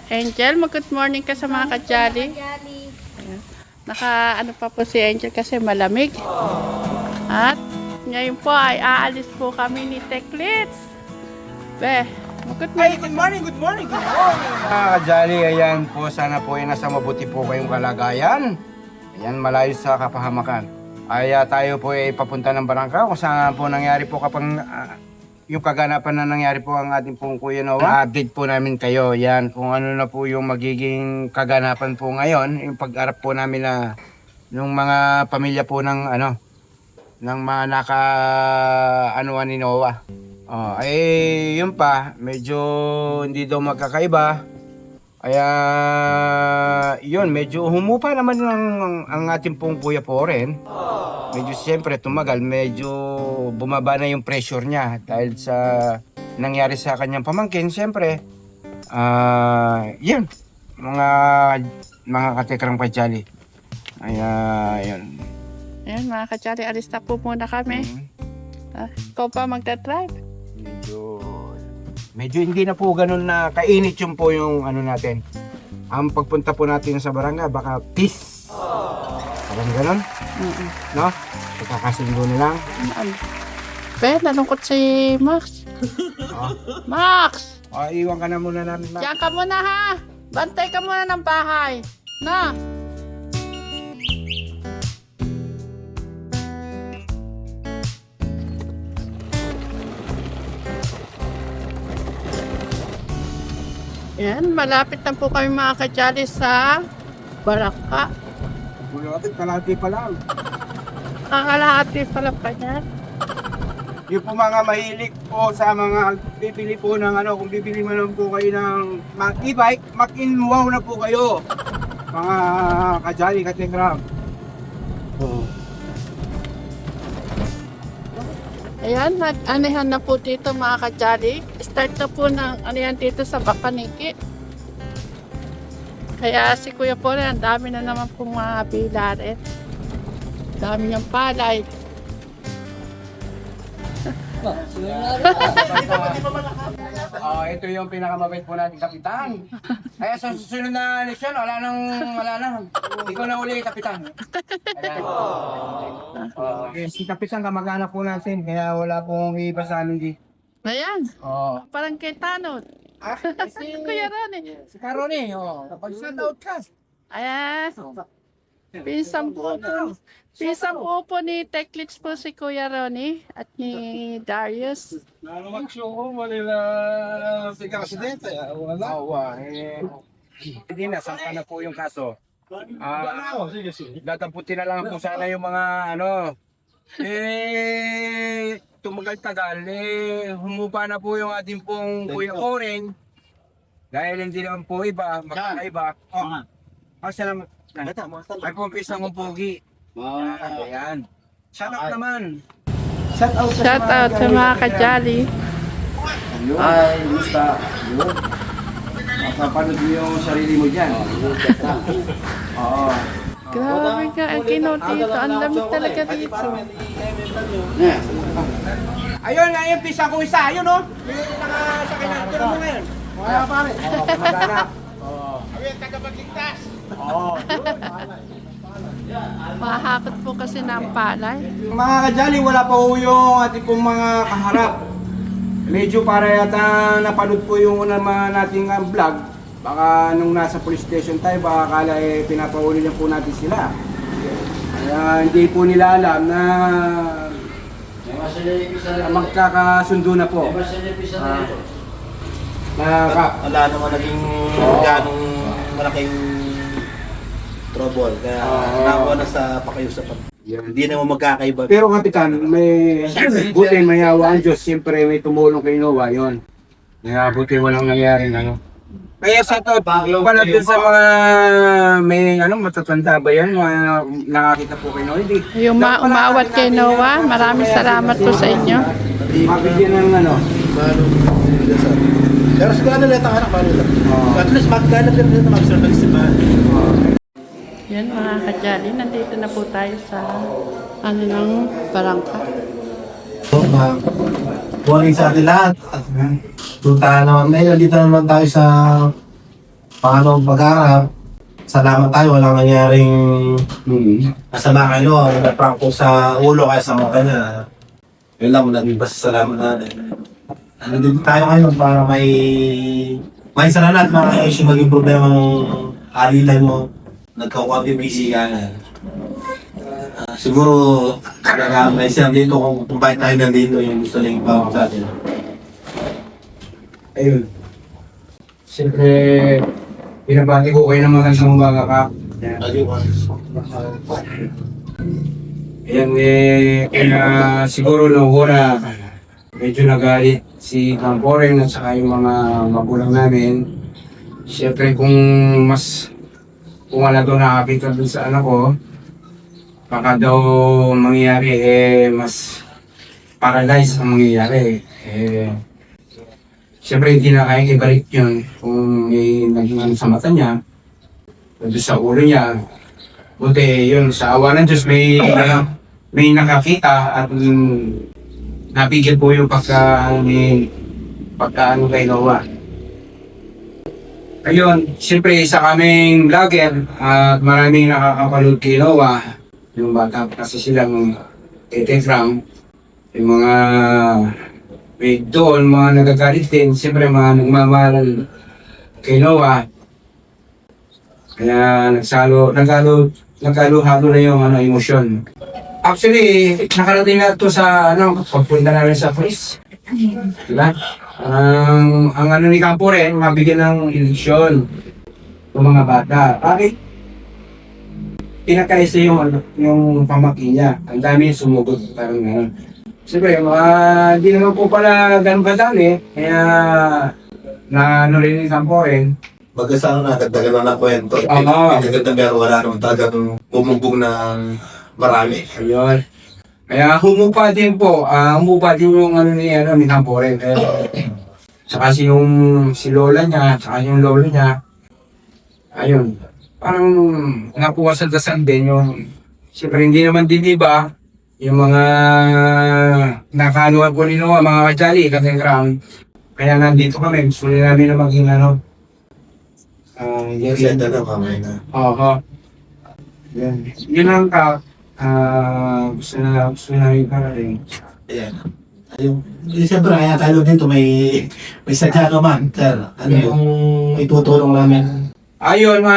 Angel, good morning ka sa mga kajali. Naka ano pa po si Angel kasi malamig. At ngayon po ay aalis po kami ni Teklits. Good morning. Good morning, good morning, good morning! Mga kajali, ayan po, sana po ay nasa mabuti po kayong kalagayan. Ayan, malayo sa kapahamakan. Ay tayo po ay papunta ng barangka kung saan po nangyari po kapag yung kaganapan na nangyari po ang ating pong Kuya Noah. Update po namin kayo, yan, kung ano na po yung magiging kaganapan po ngayon, yung pag-arap po namin na yung mga pamilya po ng ng mga naka-anuan ni Noah. Yun pa, medyo hindi daw magkakaiba. Kaya, yun, medyo humupa naman ang ating pong Kuya po rin. Medyo siyempre tumagal, medyo bumaba na yung pressure niya dahil sa nangyari sa kanyang pamangkin. Siyempre, yun, mga katekrang pajali. Yun. Ayan mga kajali, alis na po muna kami. Ikaw pa magdadrive? Medyo hindi na po ganun na kainit yung po yung natin. Ang pagpunta po natin sa barangay, baka peace. Parang ganun. No? Kakasundo na lang. Nalungkot si Max. Max! Iwan ka na muna namin. Diyan ka muna ha! Bantay ka muna ng bahay. Na! Yan, malapit na po kami mga kajali sa barangka. Malapit, kalahati pa lang. Kakalahati pala pa yan. Yung po mga mahilig po sa mga bibili po ng kung bibili mo lang po kayo ng e-bike, mag-in-wow na po kayo. Mga kajali, kategram. Ayan, nag-anihan na po dito mga kajali. Start na po ng anihan dito sa Bakaniki. Kaya si Kuya po rin, ang dami na naman pong mga bilarin. Dami niyang palay. Ito yung pinakamabait po natin kapitan. Kaya sa susunod na eleksyon, wala na. Ikaw na uli, kapitan. Si kapitan kamag-anak po natin, kaya wala pong iba sa amin di. Ayan, parang kay Tanod. Kuya Ronnie. Si Karoni, kapag send out ka. Ayan. Pinsang po ni Teklits po si Kuya Ronnie at ni Darius. Mag-show ko, malila si Kasidente. Wala. Hindi na, sangka na po yung kaso. Sige. Datamputin na lang po sana yung mga tumagal-tagal, humupa na po yung ating pong Kuya Oren. Dahil hindi naman po iba, magkakaiba. Salamat. Ay po, pisa mong pogi. Ayan. Shout out naman. Shout out sa mga kajali. Ay, gusta. Mapapanood mo yung sarili mo dyan. Oo. Grabe ka, ang kinot dito. Ang lamig talaga dito. Ayun, pisa ko isa. Ayun, may nakasakay na. Ito mo ngayon. Mga pare. Mag-anak. Ayun, tagapagligtas. Mahakot po kasi ng palay. Mga kajali, wala pa po yung ating pong mga kaharap. Medyo para yata napanood po yung una nating vlog. Baka nung nasa police station tayo, baka akala pinapahuli lang po natin sila. Kaya hindi po nila alam na magkakasundo na po. Wala naman naging ganong malaking trouble. Kaya nakuha na sa pakiusapan. Hindi naman magkakaiba. Pero kapitan, may buti may awa ang Diyos. Siyempre may tumulong kay Noah, yun. Kaya buti walang nangyari Kaya sa to, pala din sa mga may matatanda ba yan, mga nakakita po kay Noah. Yung umawat kay Noah, maraming salamat po sa inyo. Mabigyan ng Pero sigurado na ito anak, paano lang. At least magkano din ito mag-serve ng simbahan. Yan mga kajali, nandito na po tayo sa ng barangka. Morning sa atin lahat. Punta naman ngayon, dito naman tayo sa paano mag-arap. Salamat tayo, walang nangyaring masama kayo, nag-prank po sa ulo kaya sa mata niya. Yun lang, naging basta salamat natin. Nandito tayo ngayon para may salamat, mga issue maging problema ng alilay mo. Nagkakuha busy ka na. Siguro, may silang dito kung bakit tayo nandito yung gusto lang ipawag sa atin. Ayun. Siyempre, pinabati ko kayo ng magandang umaga ka. Ayan kaya siguro nung una, medyo nagalit si Camporen at saka yung mga magulang namin. Siyempre kung wala daw nakakita dun sa anak ko, baka daw mangyayari mas paralyzed ang mangyayari. Siyempre hindi na kayang ibalik yun kung may naging sa mata niya, doon sa ulo niya. Buti yun, sa awa ng Diyos may nakakita at napigil po yung pagkaano kay Noah. Ayun, siyempre isa kaming vlogger at maraming nakakapanood kay Noah. Yung bata kasi silang tetegram, yung mga may doon, mga nagagalit din, siyempre mga nagmamahal kay Noah. Kaya nagalo-halo na yung emosyon. Actually, nakarating na ito sa pagpunta namin sa police. Diba? Ang ano ni Campo rin, mabigyan ng eleksyon ng mga bata. Bakit? Pinakaisa yung pamangkin niya. Ang dami sumugod. Parang gano'n. Siyempre, hindi naman po pala ganun kadami. Kaya, rin ni Campo rin. Magkasano na, dagdagan na ng kwento. Pinaganda pero wala naman talagang bumugbog ng marami. Ayun. Kaya humupa din po. Humupa din yung ni Campo rin. Saka si lola niya, saka yung lolo niya. Ayun. Parang nakuha sa dasal din yung, siyempre hindi naman din iba, yung mga nakanuhan ko ni Noah, mga kajali, katengram. Kaya nandito kami, gusto namin na maging Senda na, mamay na. Oo. Yun lang ka. Gusto namin parating. Ayan. Ayun. Siyempre, kaya tayo dito may sadya naman. Sir, ano yung itutulong namin? Ayun,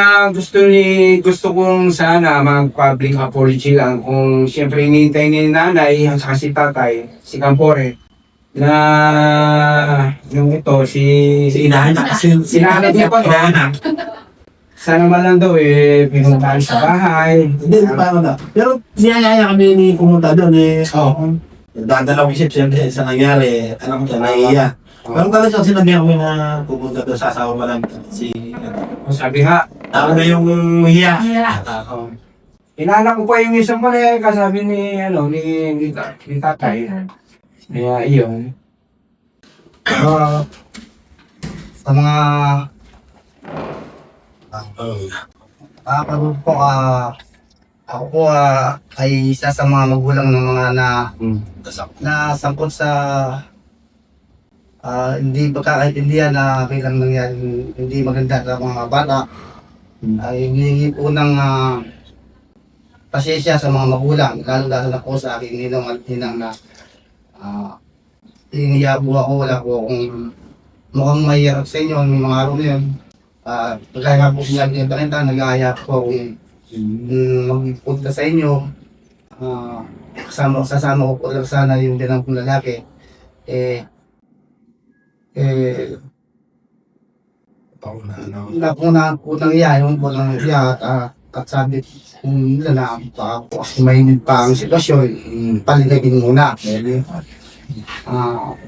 gusto kong sana mag-public apology lang kung siyempre hinihintay ni nanay at saka si tatay, si Campore, na yung ito, si Inahanak. Inahanak niya pa, Inahanak. sana man lang daw pinuntahan sa bahay. Hindi, paano na. Pero niyayaya kami ni pumunta doon Oo. Dadalaw isip siyempre sa nangyari. Alam ko siya, naiiya. Pero talagang sinabihan ko na pupunta doon sa asawa mo lang. Sabi nga, Tama na yung hiya. inanak ko pa yung isang mali, kasabi ni tatay. Kaya iyon. Sa mga kapag po ako po ay isa sa mga magulang ng mga na sangkot sa hindi pagkakaintindihan na kailang nangyari hindi maganda sa mga bata. Ay hinihingi po ng pasensya sa mga magulang, lalo na po sa aking ninong at ninang na hinihiya po ako, wala po akong mukhang mahirap sa inyo ng mga araw na yun. Kaya nga po sinabi niya bakit nag-aaya po akong magpunta sa inyo. Sasama ko po lang sana yung dinang kong lalaki. Napunaan po ng iya, yung po ng iya at sabi nila na kasi mainit pa ang sitwasyon, paligagin muna.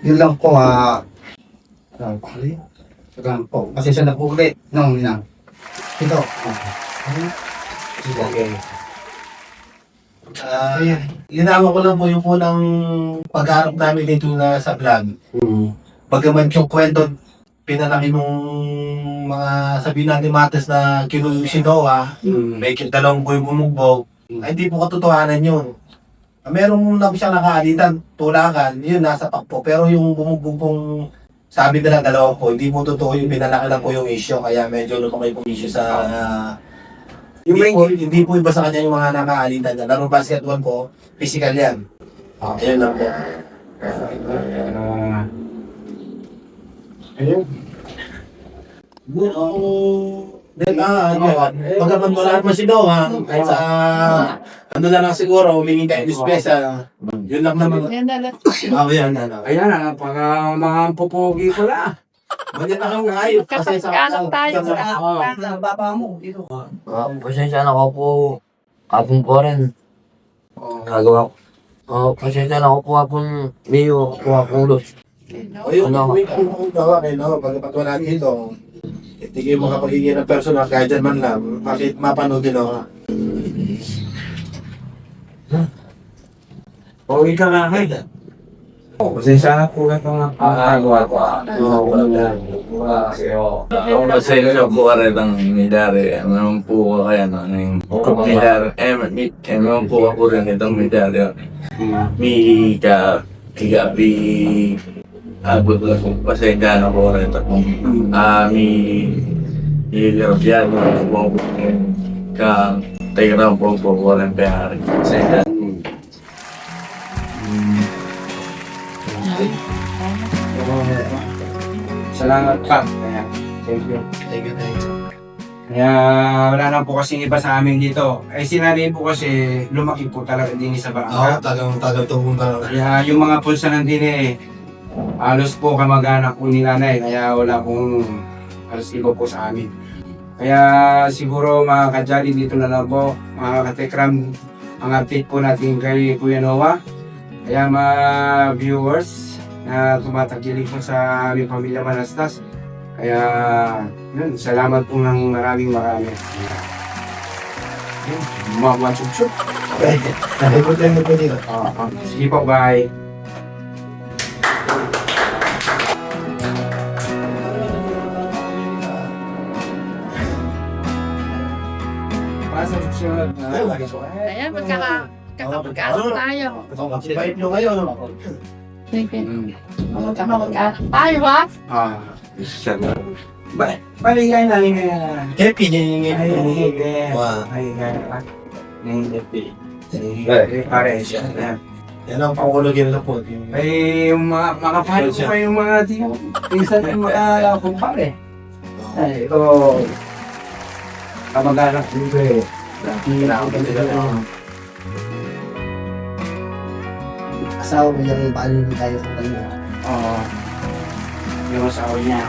Yun lang po, kasi siya na po ulit, ito. Okay. Ginagawa ko lang po yung unang pag-aarap namin dito na sa vlog. Pagkaman yung kwento, pinalaki nung mga sabihin natin matas na kinuyo si Noah, may dalawang buhay bumugbog, ay hindi po katotohanan yun. Meron na po siyang nakaalitan, tulakan, yun nasa pakpo, pero yung bumugbog pong sabi nila dalawa po, hindi po totoo yung pinalaki lang po yung issue, kaya medyo lumaki po issue sa... hindi po iba sa kanya yung mga nakaalitan niya. Laro basketball po, physical yan. Ayun lang po. Ayun. Pagkapantulaan mo si Noah, kahit sa... ano na lang siguro, humingi kayo dispesa. Yun lang naman. Yan na lang. Yan, ano. Ayan, napaka mga pupugi ko la. Ganyan na kang ayos. Kapag-anak tayo sa baba mo, dito. Pasensya na ako po. Kapon po rin. Nagawa ko. Pasensya na ako po kapon. Miyo po akong los. Ayun, uwi ka kung gawa kayo, no? Pagkapatuwa natin ito, hindi kayo makapagiging ng personal kahit dyan man lang. Bakit mapanood din ako? Pugi ka nga kayo. Pasensya na po ito nga. Nagawa ko. Kung pasensya po ka rin ang medali, meron po ka kaya no? Medali, meron po ako rin itong medali. May kagabi abot na po. Pasensya na po rin ito. May hilirap yan. Tayo po po rin piyari. Pasensya. Salamat pa. Ayan. Thank you. Thank you, thank you. Kaya wala na po kasing iba sa amin dito. Eh sinabi po kasi lumaki po talaga din sa Oo, barangay. tagang tungkong talaga. Kaya yung mga pulsa ng din halos po kamag-anak po ni nanay. Kaya wala pong halos iba po sa amin. Kaya siguro mga kajali dito na lang po, mga katekram, ang update po natin kay Kuya Noah. Kaya mga viewers na tumatagilig po sa aming pamilya Manastas. Kaya yun, salamat po ng maraming. Yun, mga chuk-chuk. Nakikita mo po dito. Sige po, bye. Pasok siya. Ayan, magkakapag-anak tayo. Bait nyo ngayon. Sige. Magkakapag-anak tayo, ha? Baligay na rin nga. Happy niya Ay, yung hindi. Wow. Ay, nga. Hindi. Pare siya. Yan ang pangulogin na po. Ay, yung mga pare ko pa yung mga pinsan yung mga kumpare. Ay, ito. Kamag-anak dito eh. Asawa mo yung paano tayo sa kanila. Oo. Yung asawa niya.